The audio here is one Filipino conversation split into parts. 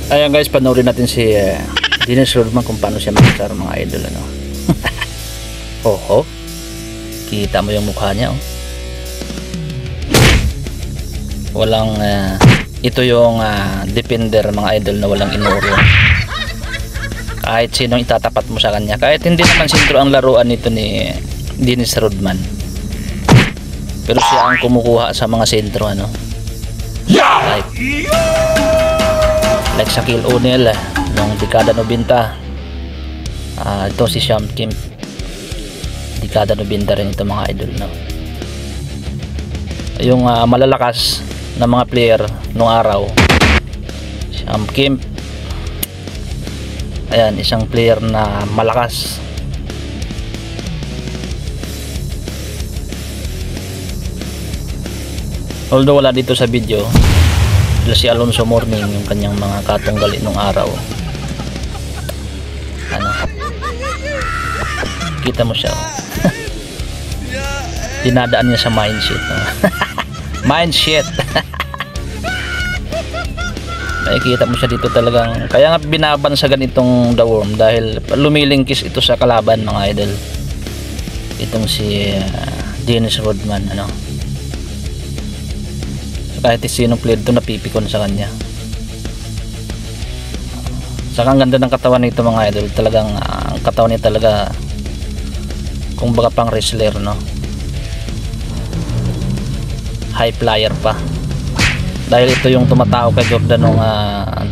Ayan guys, panoorin natin si Dennis Rodman kung paano siya mag-star mga idol, ano. Oho, kita mo yung mukha niya, oh. Walang ito yung defender mga idol na walang inuro. Kahit sinong itatapat mo sa kanya, kahit hindi naman sentro ang laruan nito ni Dennis Rodman, pero siya ang kumukuha sa mga sentro, ano. Like Shaquille O'Neal noong dekada 90. Ito si Shawn Kemp, dekada 90 rin ito mga idol, no. Yung malalakas na mga player noong araw, Shawn Kemp, ayan, isang player na malakas. Although wala dito sa video si Alonzo Mourning, yung kanyang mga katunggali nung araw, ano, kita mo siya, oh. Dinadaan niya sa mindset, oh. Mindset. Nakikita mo siya dito talagang, kaya nga binabansagan itong The Worm dahil lumilingkis ito sa kalaban mga idol, itong si Dennis Rodman, ano. Kahit sinong player ito napipikon sa kanya. Saka ang ganda ng katawan nito mga idol, talagang ang katawan niya talaga kung baga pang wrestler, no. High flyer pa, dahil ito yung tumatao kay Jordan nung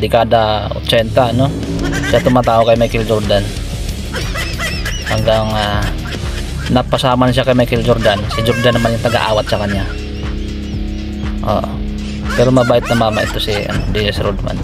dekada 80, no. Siya tumatao kay Michael Jordan hanggang napasama siya kay Michael Jordan. Si Jordan naman yung taga-awat sa kanya. Pero mabait na mama ito si Dennis Rodman.